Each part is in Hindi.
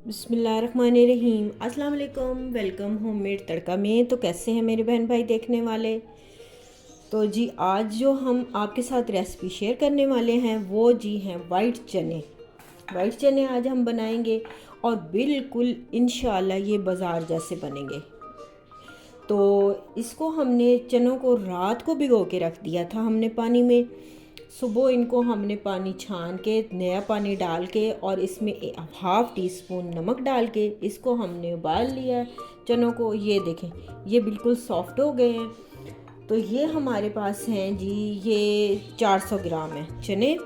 बिस्मिल्लाहिर्रहमानिर्रहीम। अस्सलाम वालेकुम। वेलकम होममेड तड़का में। तो कैसे हैं मेरे बहन भाई देखने वाले। तो जी आज जो हम आपके साथ रेसिपी शेयर करने वाले हैं वो जी हैं वाइट चने। वाइट चने आज हम बनाएंगे और बिल्कुल इंशाल्लाह ये बाज़ार जैसे बनेंगे। तो इसको हमने चनों को रात को भिगो के रख दिया था हमने पानी में। सुबह इनको हमने पानी छान के नया पानी डाल के और इसमें हाफ़ टी स्पून नमक डाल के इसको हमने उबाल लिया चनों को। ये देखें ये बिल्कुल सॉफ्ट हो गए हैं। तो ये हमारे पास हैं जी, ये 400 ग्राम है चने,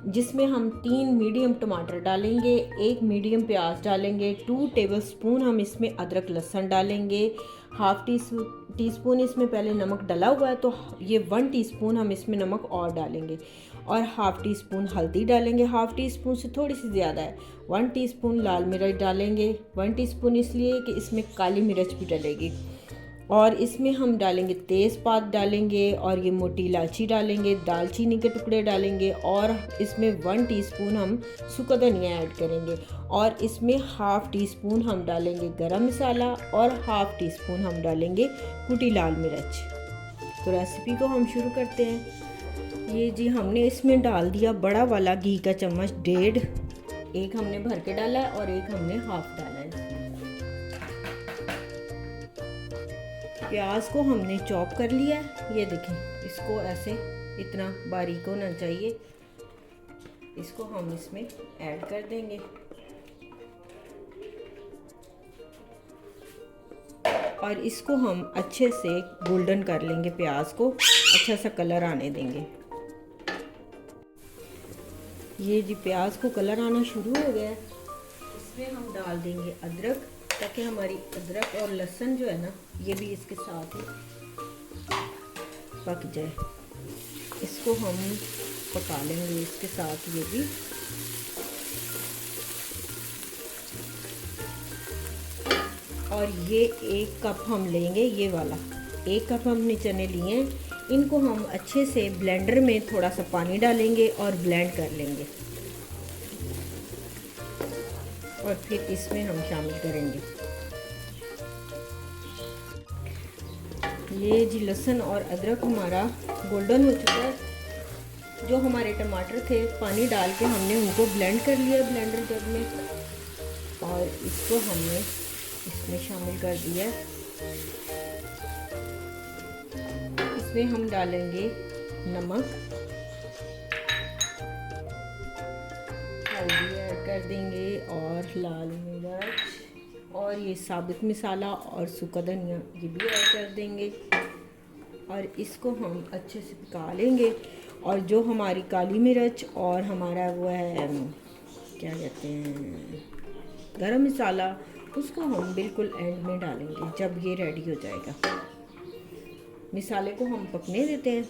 जिसमें हम 3 मीडियम टमाटर डालेंगे, 1 मीडियम प्याज डालेंगे, 2 टेबलस्पून हम इसमें अदरक लहसुन डालेंगे, हाफ़ टी स्पून इसमें पहले नमक डला हुआ है तो ये 1 टीस्पून हम इसमें नमक और डालेंगे और हाफ़ टी स्पून हल्दी डालेंगे, हाफ़ टी स्पून से थोड़ी सी ज़्यादा है। 1 टीस्पून लाल मिर्च डालेंगे, 1 टीस्पून इसलिए कि इसमें काली मिर्च भी डलेगी। और इसमें हम डालेंगे तेज़पात डालेंगे और ये मोटी इलायची डालेंगे, दालचीनी के टुकड़े डालेंगे और इसमें 1 टीस्पून हम सूखा धनिया ऐड करेंगे और इसमें हाफ़ टी स्पून हम डालेंगे गरम मसाला और हाफ़ टी स्पून हम डालेंगे कुटी लाल मिर्च। तो रेसिपी को हम शुरू करते हैं। ये जी हमने इसमें डाल दिया बड़ा वाला घी का चम्मच 1.5, एक हमने भर के डाला है और एक हमने हाफ़ डाला है। प्याज को हमने चॉप कर लिया है। ये देखें इसको ऐसे इतना बारीक होना चाहिए। इसको हम इसमें ऐड कर देंगे और इसको हम अच्छे से गोल्डन कर लेंगे। प्याज को अच्छा सा कलर आने देंगे। ये जी प्याज को कलर आना शुरू हो गया है। इसमें हम डाल देंगे अदरक, ताकि हमारी अदरक और लहसुन जो है ना ये भी इसके साथ ही पक जाए। इसको हम पका लेंगे इसके साथ ये भी। और ये 1 कप हम लेंगे, ये वाला 1 कप हमने चने लिए हैं। इनको हम अच्छे से ब्लेंडर में थोड़ा सा पानी डालेंगे और ब्लेंड कर लेंगे और फिर इसमें हम शामिल करेंगे। ये जी लहसुन और अदरक हमारा गोल्डन हो चुका है। जो हमारे टमाटर थे पानी डाल के हमने उनको ब्लेंड कर लिया ब्लेंडर जग में और इसको हमने इसमें शामिल कर दिया। इसमें हम डालेंगे नमक, हल्दी ऐड कर देंगे और लाल मिर्च और ये साबुत मसाला और सूखा धनिया ये भी ऐड कर देंगे और इसको हम अच्छे से पका लेंगे। और जो हमारी काली मिर्च और हमारा वो है क्या कहते हैं गरम मसाला, उसको हम बिल्कुल एंड में डालेंगे जब ये रेडी हो जाएगा। मसाले को हम पकने देते हैं।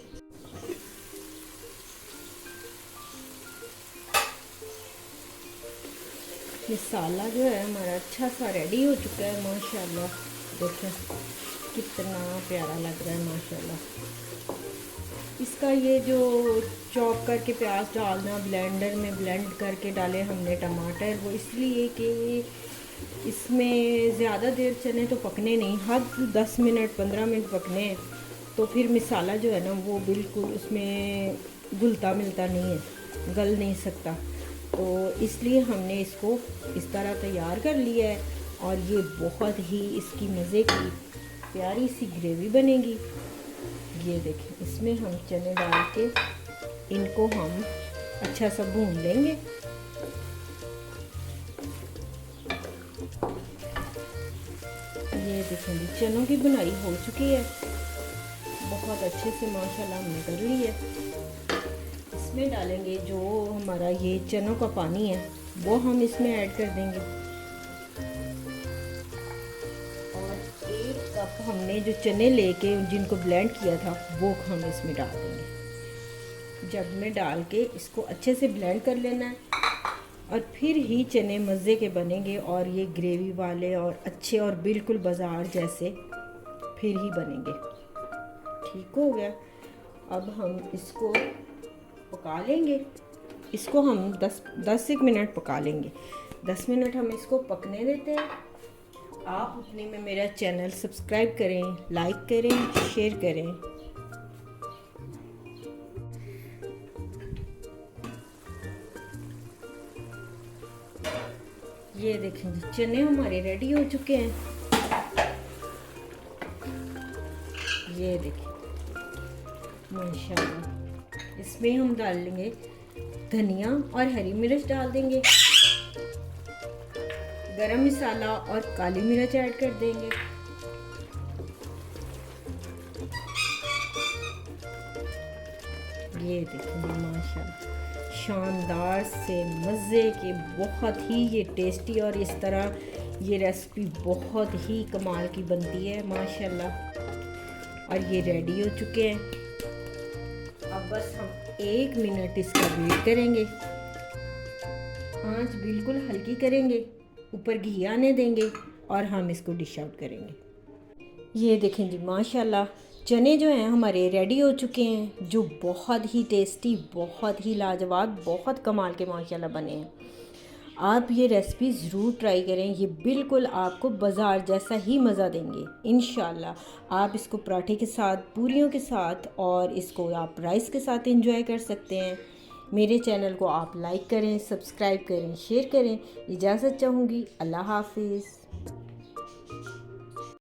मसाला जो है हमारा अच्छा सा रेडी हो चुका है माशाल्लाह। देखें कितना प्यारा लग रहा है माशाल्लाह। इसका ये जो चॉप करके प्याज डालना, ब्लेंडर में ब्लेंड करके डाले हमने टमाटर, वो इसलिए कि इसमें ज़्यादा देर चने तो पकने नहीं, हद 10 मिनट 15 मिनट पकने हैं। तो फिर मसाला जो है ना वो बिल्कुल उसमें घुलता मिलता नहीं है, गल नहीं सकता। तो इसलिए हमने इसको इस तरह तैयार कर लिया है और ये बहुत ही इसकी मज़े की प्यारी सी ग्रेवी बनेगी। ये देखें इसमें हम चने डाल के इनको हम अच्छा सा भून लेंगे। ये देखेंगे चनों की बुनाई हो चुकी है बहुत अच्छे से माशाल्लाह हमने कर ली है। इसमें डालेंगे जो हमारा ये चनों का पानी है वो हम इसमें ऐड कर देंगे और 1 कप हमने जो चने लेके जिनको ब्लेंड किया था वो हम इसमें डाल देंगे। जग में डाल के इसको अच्छे से ब्लेंड कर लेना है और फिर ही चने मज़े के बनेंगे और ये ग्रेवी वाले और अच्छे और बिल्कुल बाज़ार जैसे फिर ही बनेंगे। ठीक हो गया। अब हम इसको पका लेंगे। इसको हम 10 एक मिनट पका लेंगे। 10 मिनट हम इसको पकने देते हैं। आप उतने में मेरा चैनल सब्सक्राइब करें, लाइक करें, शेयर करें। ये देखें जी, चने हमारे रेडी हो चुके हैं। ये देखिए माशाल्लाह। इसमें हम डाल लेंगे धनिया और हरी मिर्च डाल देंगे, गरम मसाला और काली मिर्च ऐड कर देंगे। ये देखिए माशाल्लाह, शानदार से मज़े के, बहुत ही ये टेस्टी, और इस तरह ये रेसिपी बहुत ही कमाल की बनती है माशाल्लाह। और ये रेडी हो चुके हैं। अब बस हम 1 मिनट इसका वेट करेंगे। आंच बिल्कुल हल्की करेंगे, ऊपर घी आने देंगे और हम इसको डिश आउट करेंगे। ये देखें जी माशाल्लाह, चने जो हैं हमारे रेडी हो चुके हैं, जो बहुत ही टेस्टी, बहुत ही लाजवाब, बहुत कमाल के माशाल्लाह बने हैं। आप ये रेसिपी ज़रूर ट्राई करें, ये बिल्कुल आपको बाज़ार जैसा ही मज़ा देंगे इंशाल्लाह। आप इसको पराठे के साथ, पूरियों के साथ, और इसको आप राइस के साथ एंजॉय कर सकते हैं। मेरे चैनल को आप लाइक करें, सब्सक्राइब करें, शेयर करें। इजाज़त चाहूँगी। अल्लाह हाफिज़।